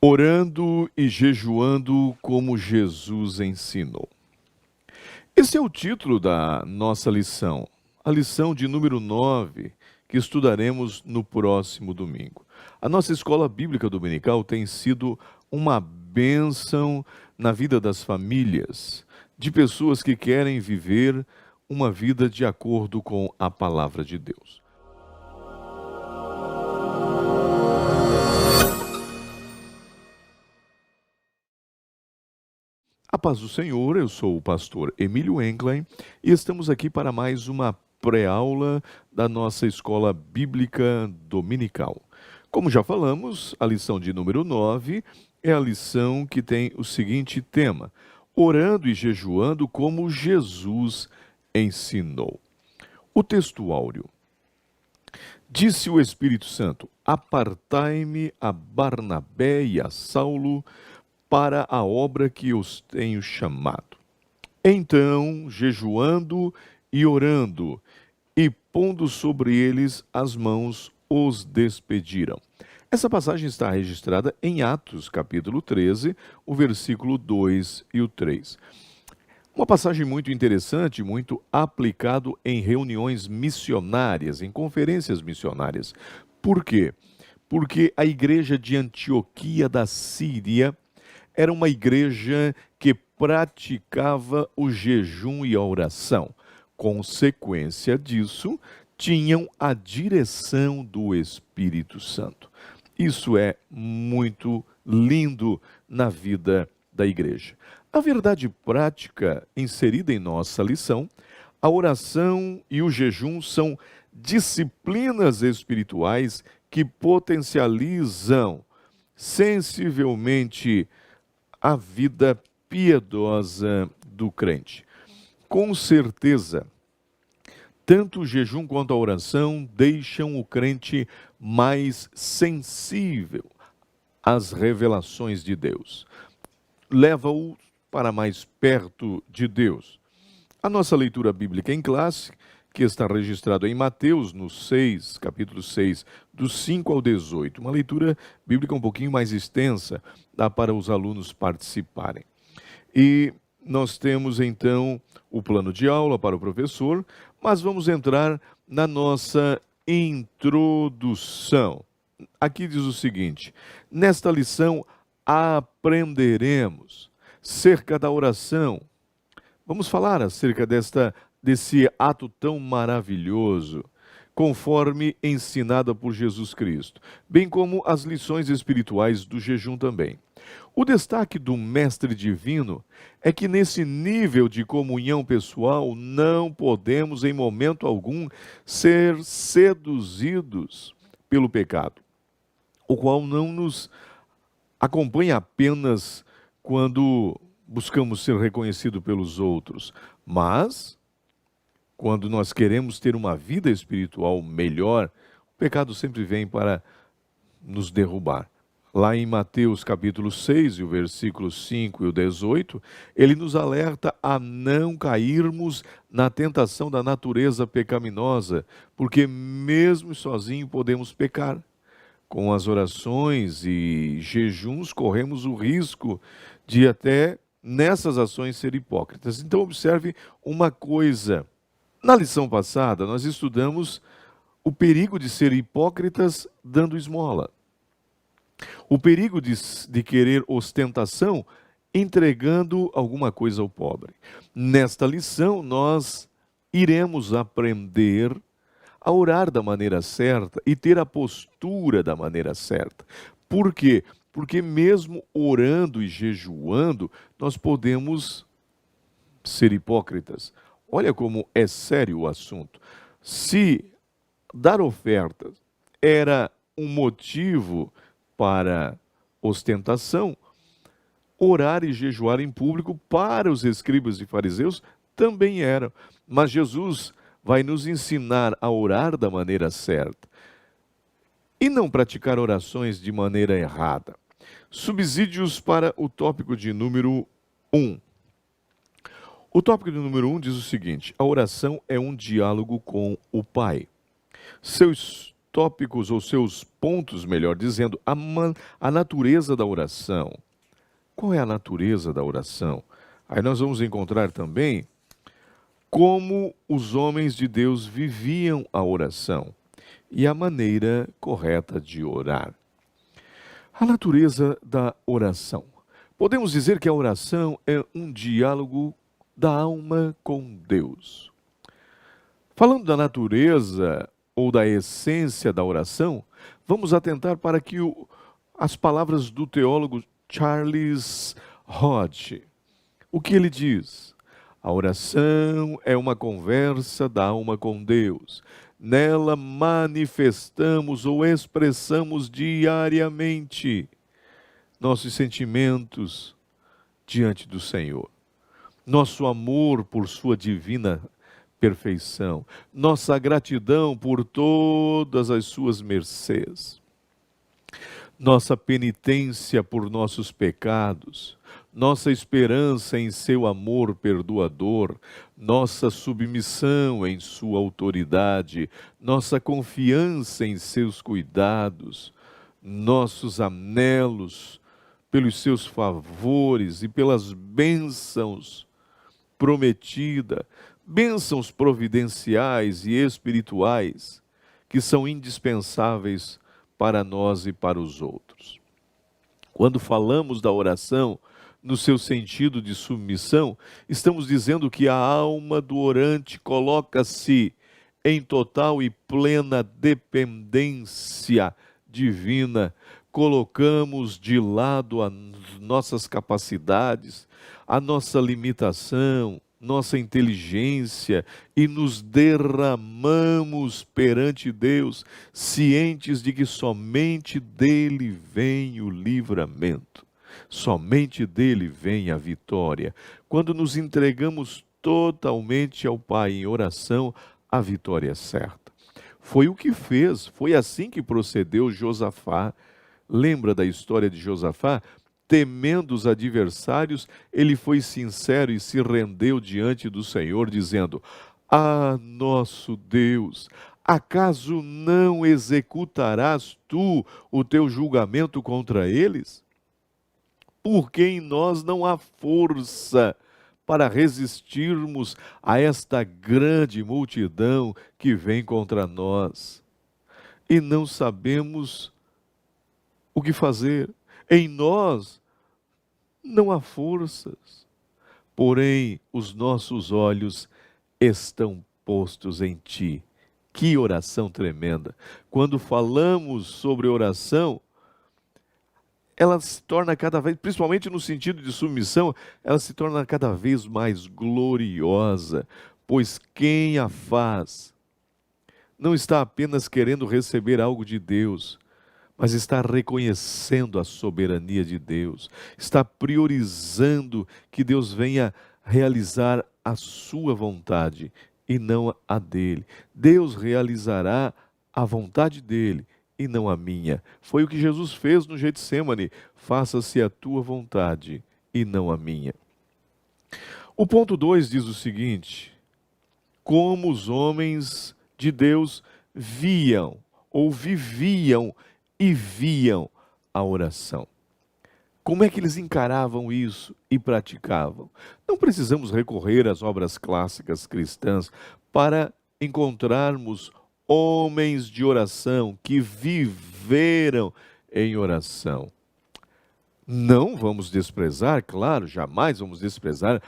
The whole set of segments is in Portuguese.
Orando e jejuando como Jesus ensinou. Esse é o título da nossa lição, a lição de número 9, que estudaremos no próximo domingo. A nossa escola bíblica dominical tem sido uma bênção na vida das famílias, de pessoas que querem viver uma vida de acordo com a palavra de Deus. A paz do Senhor, eu sou o pastor Emílio Enklein e estamos aqui para mais uma pré-aula da nossa escola bíblica dominical. Como já falamos, a lição de número 9 é a lição que tem o seguinte tema: orando e jejuando como Jesus ensinou. O texto áureo. Disse o Espírito Santo: apartai-me a Barnabé e a Saulo para a obra que os tenho chamado. Então, jejuando e orando, e pondo sobre eles as mãos, os despediram. Essa passagem está registrada em Atos, capítulo 13, o versículo 2 e o 3. Uma passagem muito interessante, muito aplicado em reuniões missionárias, em conferências missionárias. Por quê? Porque a igreja de Antioquia da Síria era uma igreja que praticava o jejum e a oração. Consequência disso, tinham a direção do Espírito Santo. Isso é muito lindo na vida da igreja. A verdade prática inserida em nossa lição, a oração e o jejum são disciplinas espirituais que potencializam sensivelmente a vida piedosa do crente. Com certeza, tanto o jejum quanto a oração deixam o crente mais sensível às revelações de Deus. Leva-o para mais perto de Deus. A nossa leitura bíblica em classe, que está registrado em Mateus, no 6, capítulo 6, dos 5 ao 18. Uma leitura bíblica um pouquinho mais extensa, dá para os alunos participarem. E nós temos, então, o plano de aula para o professor, mas vamos entrar na nossa introdução. Aqui diz o seguinte: nesta lição aprenderemos cerca da oração. Vamos falar acerca desse ato tão maravilhoso, conforme ensinada por Jesus Cristo, bem como as lições espirituais do jejum também. O destaque do Mestre Divino é que nesse nível de comunhão pessoal não podemos em momento algum ser seduzidos pelo pecado, o qual não nos acompanha apenas quando buscamos ser reconhecidos pelos outros, mas quando nós queremos ter uma vida espiritual melhor, o pecado sempre vem para nos derrubar. Lá em Mateus capítulo 6, e o versículo 5 e o 18, ele nos alerta a não cairmos na tentação da natureza pecaminosa, porque mesmo sozinho podemos pecar. Com as orações e jejuns, corremos o risco de até nessas ações ser hipócritas. Então observe uma coisa. Na lição passada, nós estudamos o perigo de ser hipócritas dando esmola. O perigo de querer ostentação entregando alguma coisa ao pobre. Nesta lição, nós iremos aprender a orar da maneira certa e ter a postura da maneira certa. Por quê? Porque mesmo orando e jejuando, nós podemos ser hipócritas. Olha como é sério o assunto. Se dar ofertas era um motivo para ostentação, orar e jejuar em público para os escribas e fariseus também era. Mas Jesus vai nos ensinar a orar da maneira certa e não praticar orações de maneira errada. Subsídios para o tópico de número 1. O tópico de número 1 diz o seguinte: a oração é um diálogo com o Pai. Seu tópicos, ou seus pontos, melhor dizendo, a natureza da oração. Qual é a natureza da oração? Aí nós vamos encontrar também como os homens de Deus viviam a oração e a maneira correta de orar. A natureza da oração. Podemos dizer que a oração é um diálogo da alma com Deus. Falando da natureza ou da essência da oração, vamos atentar para que as palavras do teólogo Charles Hodge. O que ele diz? A oração é uma conversa da alma com Deus. Nela manifestamos ou expressamos diariamente nossos sentimentos diante do Senhor, nosso amor por sua divina perfeição, nossa gratidão por todas as suas mercês, nossa penitência por nossos pecados, nossa esperança em seu amor perdoador, nossa submissão em sua autoridade, nossa confiança em seus cuidados, nossos anelos pelos seus favores e pelas bênçãos prometidas, bênçãos providenciais e espirituais que são indispensáveis para nós e para os outros. Quando falamos da oração no seu sentido de submissão, estamos dizendo que a alma do orante coloca-se em total e plena dependência divina. Colocamos de lado as nossas capacidades, a nossa limitação, nossa inteligência e nos derramamos perante Deus, cientes de que somente dele vem o livramento, somente dele vem a vitória. Quando nos entregamos totalmente ao Pai em oração, a vitória é certa. Foi o que fez, foi assim que procedeu Josafá. Lembra da história de Josafá? Temendo os adversários, ele foi sincero e se rendeu diante do Senhor, dizendo: Ah, nosso Deus, acaso não executarás tu o teu julgamento contra eles? Porque em nós não há força para resistirmos a esta grande multidão que vem contra nós. E não sabemos o que fazer. Em nós não há forças, porém os nossos olhos estão postos em ti. Que oração tremenda! Quando falamos sobre oração, ela se torna cada vez, principalmente no sentido de submissão, ela se torna cada vez mais gloriosa, pois quem a faz não está apenas querendo receber algo de Deus, mas está reconhecendo a soberania de Deus, está priorizando que Deus venha realizar a sua vontade e não a dele. Deus realizará a vontade dele e não a minha. Foi o que Jesus fez no Getsêmani: faça-se a tua vontade e não a minha. O ponto 2 diz o seguinte: como os homens de Deus viam ou viviam e viam a oração. Como é que eles encaravam isso e praticavam? Não precisamos recorrer às obras clássicas cristãs para encontrarmos homens de oração que viveram em oração. Não vamos desprezar, claro, jamais vamos desprezar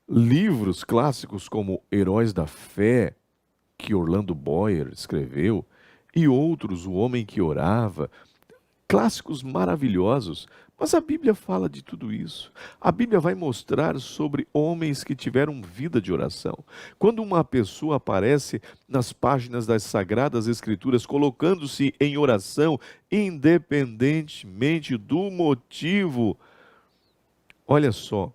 livros clássicos como Heróis da Fé, que Orlando Boyer escreveu, e outros, O Homem que Orava, clássicos maravilhosos. Mas a Bíblia fala de tudo isso. A Bíblia vai mostrar sobre homens que tiveram vida de oração. Quando uma pessoa aparece nas páginas das Sagradas Escrituras colocando-se em oração, independentemente do motivo, olha só,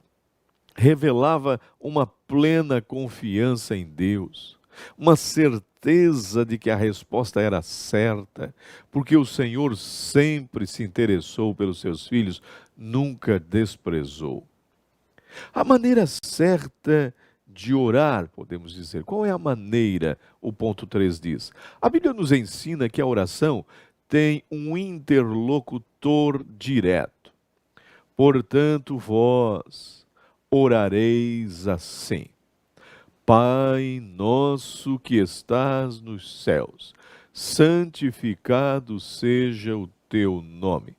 revelava uma plena confiança em Deus, uma certeza de que a resposta era certa, porque o Senhor sempre se interessou pelos seus filhos, nunca desprezou. A maneira certa de orar, podemos dizer. Qual é a maneira? O ponto 3 diz. A Bíblia nos ensina que a oração tem um interlocutor direto. Portanto, vós orareis assim: Pai nosso que estás nos céus, santificado seja o teu nome.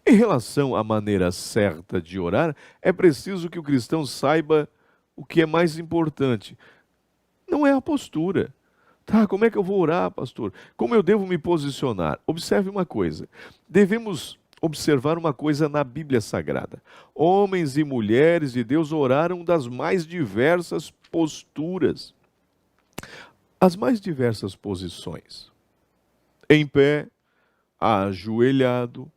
Em relação à maneira certa de orar, é preciso que o cristão saiba o que é mais importante. Não é a postura. Tá, como é que eu vou orar, pastor? Como eu devo me posicionar? Observe uma coisa. Devemos observar uma coisa na Bíblia Sagrada. Homens e mulheres de Deus oraram das mais diversas posturas, as mais diversas posições. Em pé, ajoelhado,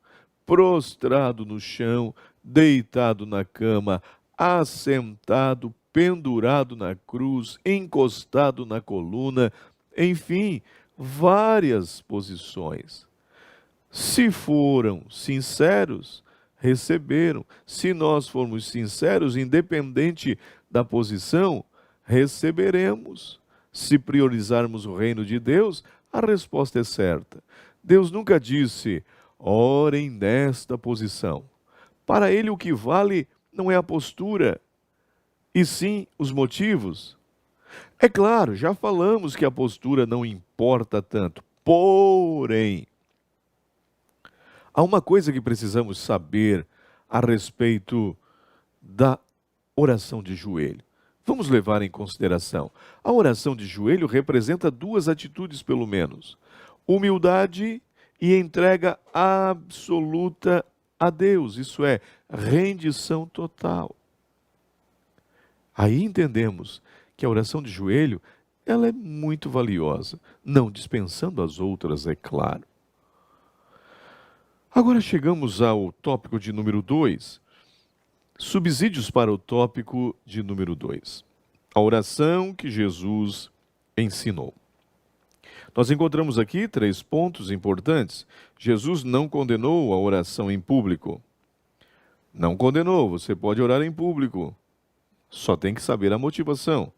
prostrado no chão, deitado na cama, assentado, pendurado na cruz, encostado na coluna, enfim, várias posições. Se foram sinceros, receberam. Se nós formos sinceros, independente da posição, receberemos. Se priorizarmos o reino de Deus, a resposta é certa. Deus nunca disse: orem nesta posição. Para ele o que vale não é a postura, e sim os motivos. É claro, já falamos que a postura não importa tanto. Porém, há uma coisa que precisamos saber a respeito da oração de joelho. Vamos levar em consideração. A oração de joelho representa duas atitudes, pelo menos: humildade e entrega absoluta a Deus, isso é, rendição total. Aí entendemos que a oração de joelho, ela é muito valiosa, não dispensando as outras, é claro. Agora chegamos ao tópico de número 2, subsídios para o tópico de número 2. A oração que Jesus ensinou. Nós encontramos aqui 3 pontos importantes. Jesus não condenou a oração em público. Não condenou, você pode orar em público. Só tem que saber a motivação.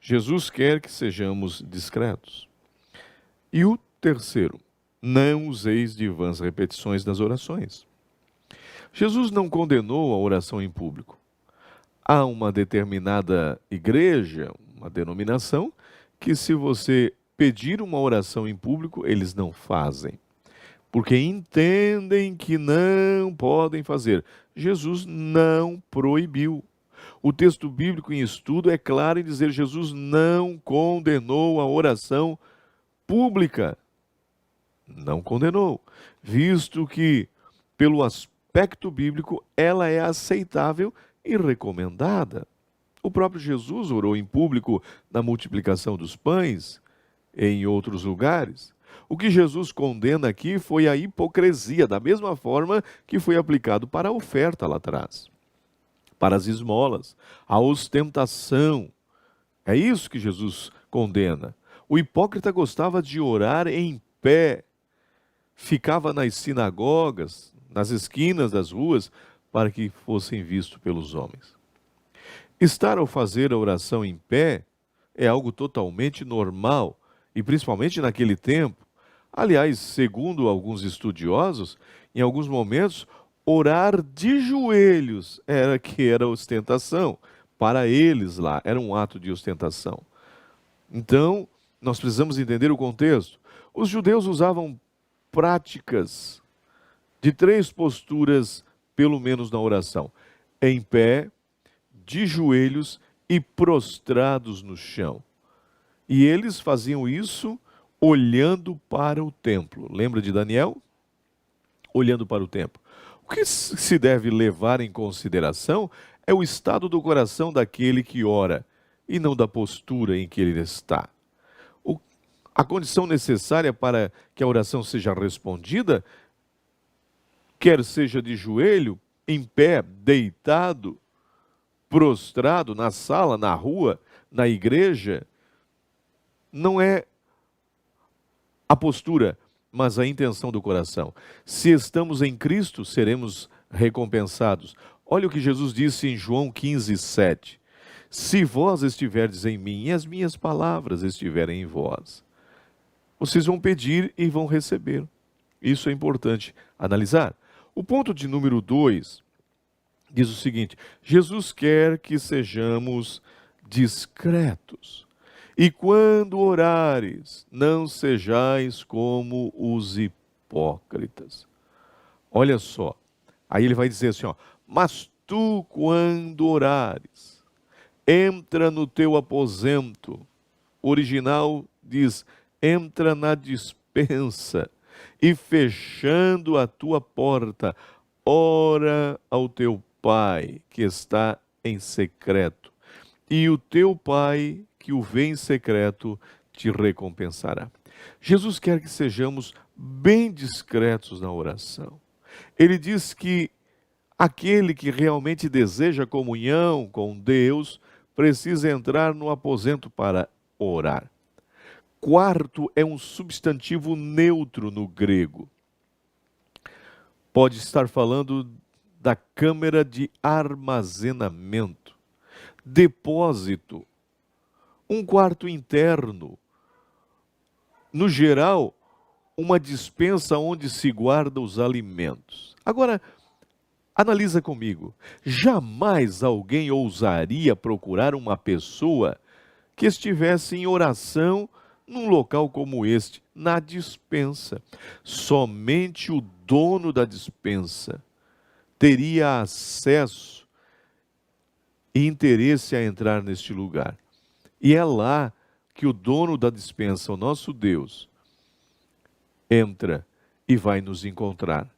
Jesus quer que sejamos discretos. E o terceiro, não useis de vãs repetições das orações. Jesus não condenou a oração em público. Há uma determinada igreja, uma denominação, que se você pedir uma oração em público, eles não fazem, porque entendem que não podem fazer. Jesus não proibiu. O texto bíblico em estudo é claro em dizer: Jesus não condenou a oração pública. Não condenou, visto que, pelo aspecto bíblico, ela é aceitável e recomendada. O próprio Jesus orou em público na multiplicação dos pães, em outros lugares. O que Jesus condena aqui foi a hipocrisia, da mesma forma que foi aplicado para a oferta lá atrás, para as esmolas, a ostentação. É isso que Jesus condena. O hipócrita gostava de orar em pé, ficava nas sinagogas, nas esquinas das ruas, para que fossem vistos pelos homens. Estar ao fazer a oração em pé é algo totalmente normal, e principalmente naquele tempo. Aliás, segundo alguns estudiosos, em alguns momentos, orar de joelhos era ostentação. Para eles lá, era um ato de ostentação. Então, nós precisamos entender o contexto. Os judeus usavam práticas de 3 posturas, pelo menos na oração: em pé, de joelhos e prostrados no chão. E eles faziam isso olhando para o templo. Lembra de Daniel? Olhando para o templo. O que se deve levar em consideração é o estado do coração daquele que ora, e não da postura em que ele está. A condição necessária para que a oração seja respondida, quer seja de joelho, em pé, deitado, prostrado, na sala, na rua, na igreja, não é a postura, mas a intenção do coração. Se estamos em Cristo, seremos recompensados. Olha o que Jesus disse em João 15:7. Se vós estiverdes em mim e as minhas palavras estiverem em vós, vocês vão pedir e vão receber. Isso é importante analisar. O ponto de número 2 diz o seguinte: Jesus quer que sejamos discretos. E quando orares, não sejais como os hipócritas. Olha só, aí ele vai dizer assim, ó: mas tu, quando orares, entra no teu aposento. O original diz: entra na despensa e, fechando a tua porta, ora ao teu Pai que está em secreto, e o teu Pai que o vê em secreto te recompensará. Jesus quer que sejamos bem discretos na oração. Ele diz que aquele que realmente deseja comunhão com Deus precisa entrar no aposento para orar. Quarto é um substantivo neutro no grego. Pode estar falando da câmara de armazenamento, depósito, um quarto interno. No geral, uma despensa onde se guarda os alimentos. Agora, analisa comigo. Jamais alguém ousaria procurar uma pessoa que estivesse em oração num local como este, na despensa. Somente o dono da despensa teria acesso e interesse a entrar neste lugar. E é lá que o dono da despensa, o nosso Deus, entra e vai nos encontrar.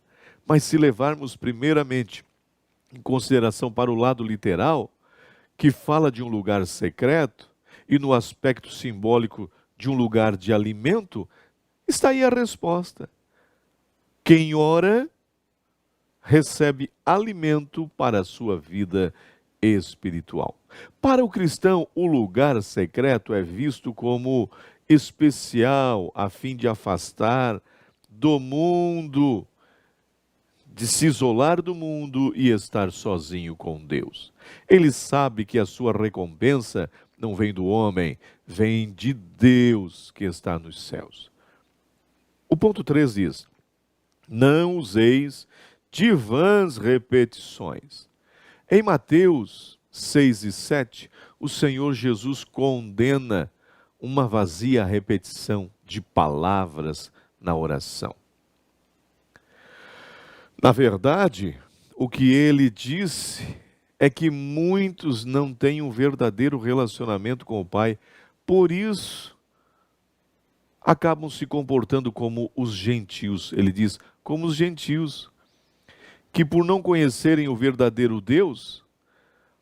Mas se levarmos primeiramente em consideração para o lado literal, que fala de um lugar secreto, e no aspecto simbólico de um lugar de alimento, está aí a resposta. Quem ora, recebe alimento para a sua vida espiritual. Para o cristão, o lugar secreto é visto como especial, a fim de afastar do mundo, de se isolar do mundo e estar sozinho com Deus. Ele sabe que a sua recompensa não vem do homem, vem de Deus que está nos céus. O ponto 3 diz: não useis de vãs repetições. Em Mateus 6 e 7, o Senhor Jesus condena uma vazia repetição de palavras na oração. Na verdade, o que ele disse é que muitos não têm um verdadeiro relacionamento com o Pai, por isso acabam se comportando como os gentios. Ele diz, como os gentios, que por não conhecerem o verdadeiro Deus,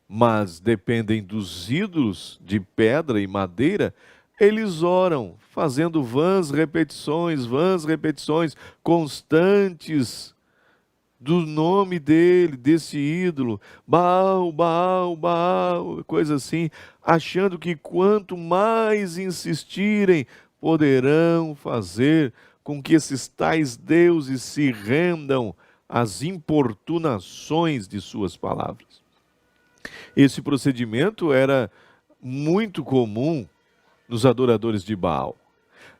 mas dependem dos ídolos de pedra e madeira, eles oram, fazendo vãs repetições constantes do nome dele, desse ídolo, Baal, Baal, Baal, coisa assim, achando que quanto mais insistirem, poderão fazer com que esses tais deuses se rendam às importunações de suas palavras. Esse procedimento era muito comum nos adoradores de Baal.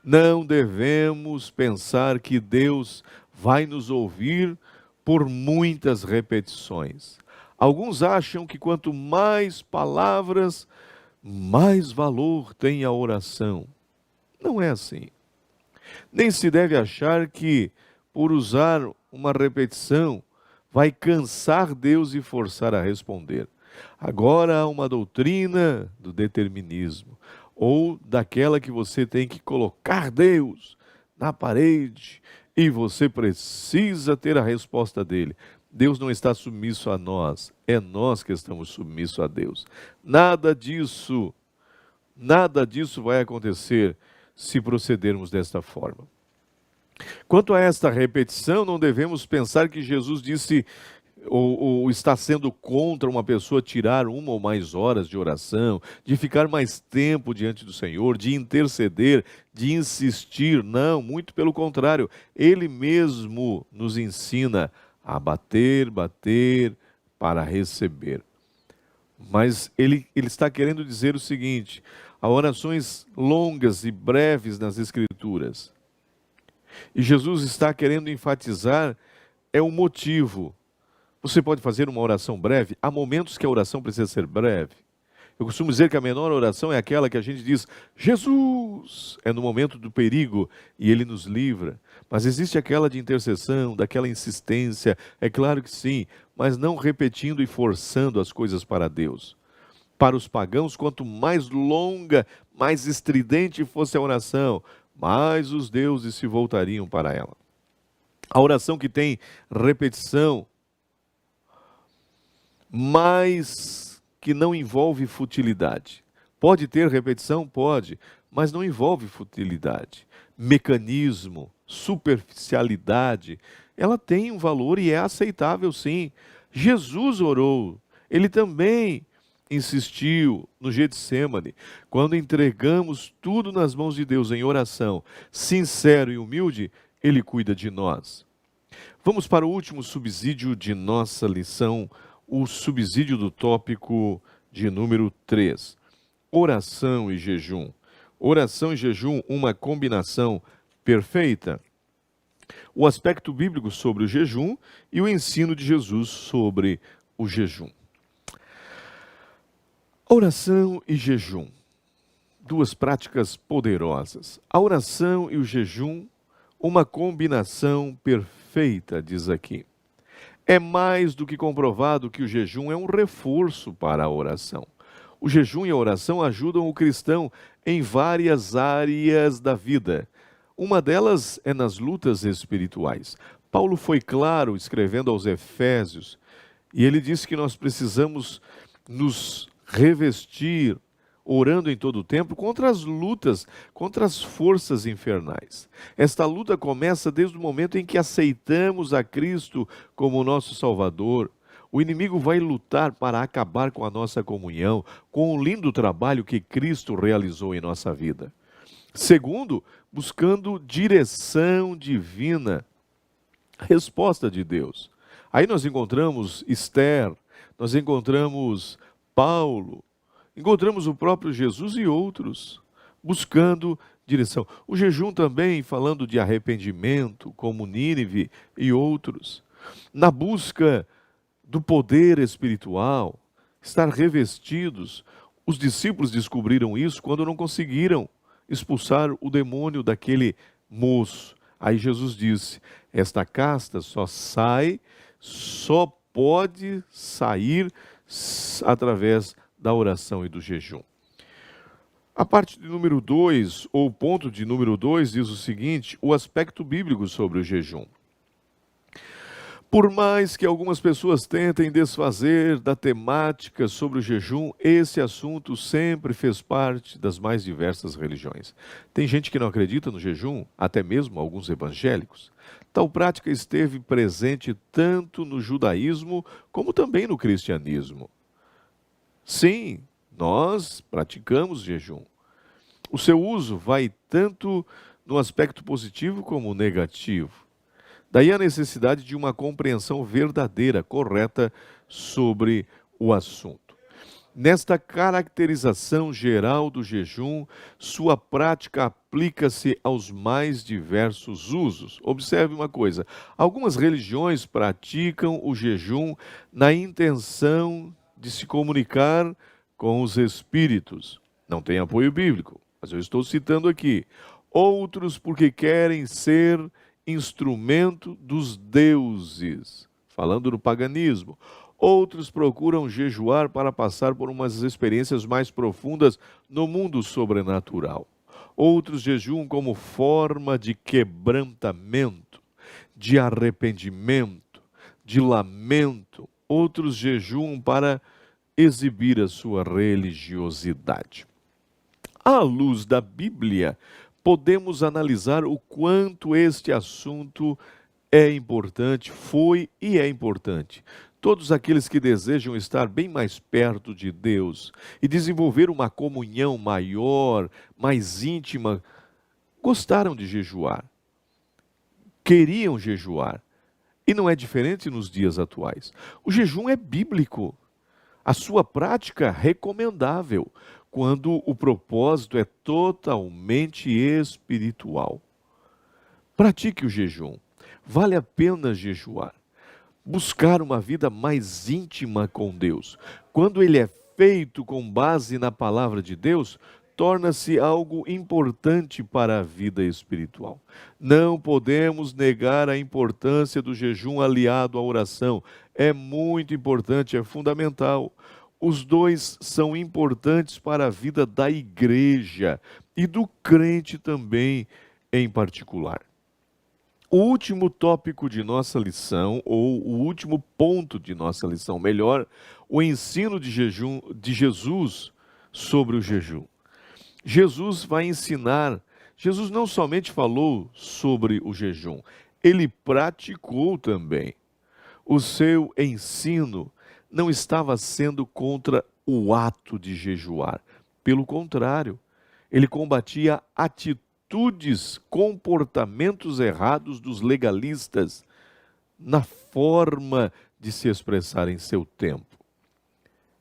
Não devemos pensar que Deus vai nos ouvir por muitas repetições. Alguns acham que quanto mais palavras, mais valor tem a oração. Não é assim. Nem se deve achar que, por usar uma repetição, vai cansar Deus e forçar a responder. Agora há uma doutrina do determinismo, ou daquela que você tem que colocar Deus na parede e você precisa ter a resposta dele. Deus não está submisso a nós, é nós que estamos submissos a Deus. Nada disso vai acontecer se procedermos desta forma. Quanto a esta repetição, não devemos pensar que Jesus disse ou está sendo contra uma pessoa tirar uma ou mais horas de oração, de ficar mais tempo diante do Senhor, de interceder, de insistir. Não, muito pelo contrário. Ele mesmo nos ensina a bater para receber. Mas ele está querendo dizer o seguinte: há orações longas e breves nas Escrituras. E Jesus está querendo enfatizar o motivo. Você pode fazer uma oração breve, há momentos que a oração precisa ser breve. Eu costumo dizer que a menor oração é aquela que a gente diz, Jesus, é no momento do perigo e ele nos livra. Mas existe aquela de intercessão, daquela insistência, é claro que sim, mas não repetindo e forçando as coisas para Deus. Para os pagãos, quanto mais longa, mais estridente fosse a oração, mais os deuses se voltariam para ela. A oração que tem repetição, mas que não envolve futilidade. Pode ter repetição? Pode, mas não envolve futilidade. Mecanismo, superficialidade, ela tem um valor e é aceitável sim. Jesus orou, ele também insistiu no Getsêmani. Quando entregamos tudo nas mãos de Deus em oração, sincero e humilde, ele cuida de nós. Vamos para o último subsídio de nossa lição, o subsídio do tópico de número 3. Oração e jejum. Oração e jejum, uma combinação perfeita. O aspecto bíblico sobre o jejum e o ensino de Jesus sobre o jejum. Oração e jejum. Duas práticas poderosas. A oração e o jejum, uma combinação perfeita, diz aqui. É mais do que comprovado que o jejum é um reforço para a oração. O jejum e a oração ajudam o cristão em várias áreas da vida. Uma delas é nas lutas espirituais. Paulo foi claro escrevendo aos Efésios, e ele disse que nós precisamos nos revestir, orando em todo o tempo, contra as lutas, contra as forças infernais. Esta luta começa desde o momento em que aceitamos a Cristo como nosso Salvador. O inimigo vai lutar para acabar com a nossa comunhão, com o lindo trabalho que Cristo realizou em nossa vida. Segundo, buscando direção divina, resposta de Deus. Aí nós encontramos Esther, nós encontramos Paulo, encontramos o próprio Jesus e outros, buscando direção. O jejum também, falando de arrependimento, como Nínive e outros. Na busca do poder espiritual, estar revestidos. Os discípulos descobriram isso quando não conseguiram expulsar o demônio daquele moço. Aí Jesus disse, esta casta só pode sair através da oração e do jejum. A parte de número 2, ou o ponto de número 2, diz o seguinte, o aspecto bíblico sobre o jejum. Por mais que algumas pessoas tentem desfazer da temática sobre o jejum, esse assunto sempre fez parte das mais diversas religiões. Tem gente que não acredita no jejum, até mesmo alguns evangélicos. Tal prática esteve presente tanto no judaísmo como também no cristianismo. Sim, nós praticamos jejum. O seu uso vai tanto no aspecto positivo como negativo. Daí a necessidade de uma compreensão verdadeira, correta sobre o assunto. Nesta caracterização geral do jejum, sua prática aplica-se aos mais diversos usos. Observe uma coisa: algumas religiões praticam o jejum na intenção de se comunicar com os espíritos. Não tem apoio bíblico, mas eu estou citando aqui. Outros porque querem ser instrumento dos deuses, falando no paganismo. Outros procuram jejuar para passar por umas experiências mais profundas no mundo sobrenatural. Outros jejuam como forma de quebrantamento, de arrependimento, de lamento. Outros jejuam para exibir a sua religiosidade. À luz da Bíblia, podemos analisar o quanto este assunto é importante, foi e é importante. Todos aqueles que desejam estar bem mais perto de Deus e desenvolver uma comunhão maior, mais íntima, gostaram de jejuar, queriam jejuar. E não é diferente nos dias atuais. O jejum é bíblico. A sua prática recomendável, quando o propósito é totalmente espiritual. Pratique o jejum. Vale a pena jejuar. Buscar uma vida mais íntima com Deus. Quando ele é feito com base na palavra de Deus, torna-se algo importante para a vida espiritual. Não podemos negar a importância do jejum aliado à oração. É muito importante, é fundamental. Os dois são importantes para a vida da igreja e do crente também, em particular. O último tópico de nossa lição, ou o último ponto de nossa lição, melhor, o ensino de jejum de Jesus sobre o jejum. Jesus vai ensinar. Jesus não somente falou sobre o jejum, ele praticou também. O seu ensino não estava sendo contra o ato de jejuar. Pelo contrário, ele combatia atitudes, comportamentos errados dos legalistas na forma de se expressar em seu tempo.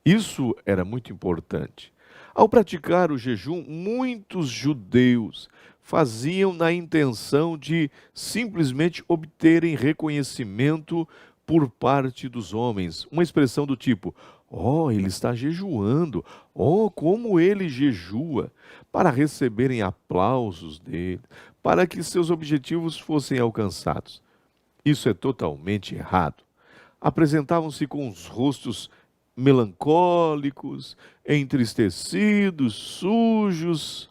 Isso era muito importante. Ao praticar o jejum, muitos judeus faziam na intenção de simplesmente obterem reconhecimento por parte dos homens. Uma expressão do tipo: "Oh, ele está jejuando. Oh, como ele jejua", para receberem aplausos dele, para que seus objetivos fossem alcançados. Isso é totalmente errado. Apresentavam-se com os rostos melancólicos, entristecidos, sujos,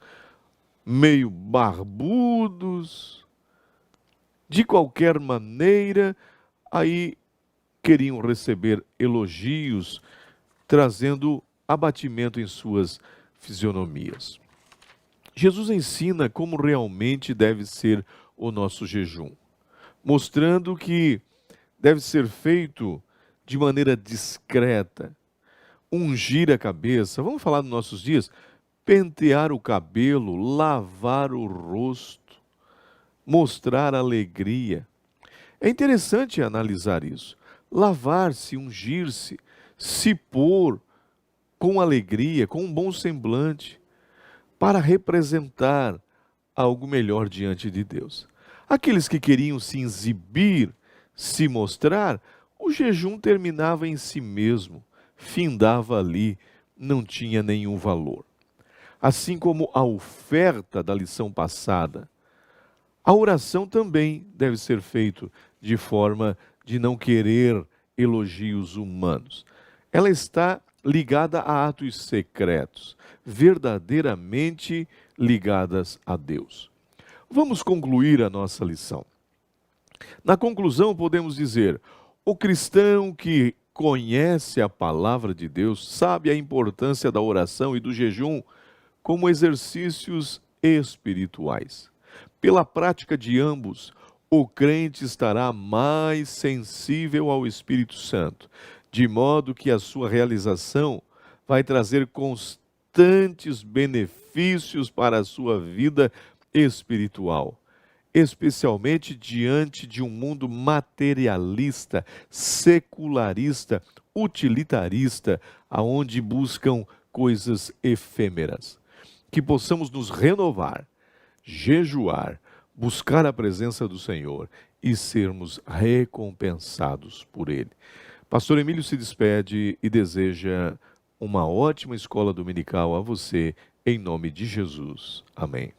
meio barbudos. De qualquer maneira, aí queriam receber elogios, trazendo abatimento em suas fisionomias. Jesus ensina como realmente deve ser o nosso jejum, mostrando que deve ser feito de maneira discreta. Ungir a cabeça, vamos falar nos nossos dias, pentear o cabelo, lavar o rosto, mostrar alegria. É interessante analisar isso. Lavar-se, ungir-se, se pôr com alegria, com um bom semblante, para representar algo melhor diante de Deus. Aqueles que queriam se exibir, se mostrar, o jejum terminava em si mesmo, findava ali, não tinha nenhum valor. Assim como a oferta da lição passada, a oração também deve ser feita de forma de não querer elogios humanos. Ela está ligada a atos secretos, verdadeiramente ligadas a Deus. Vamos concluir a nossa lição. Na conclusão, podemos dizer: o cristão que conhece a palavra de Deus sabe a importância da oração e do jejum como exercícios espirituais. Pela prática de ambos, o crente estará mais sensível ao Espírito Santo, de modo que a sua realização vai trazer constantes benefícios para a sua vida espiritual, especialmente diante de um mundo materialista, secularista, utilitarista, aonde buscam coisas efêmeras. Que possamos nos renovar, jejuar, buscar a presença do Senhor e sermos recompensados por Ele. Pastor Emílio se despede e deseja uma ótima escola dominical a você, em nome de Jesus. Amém.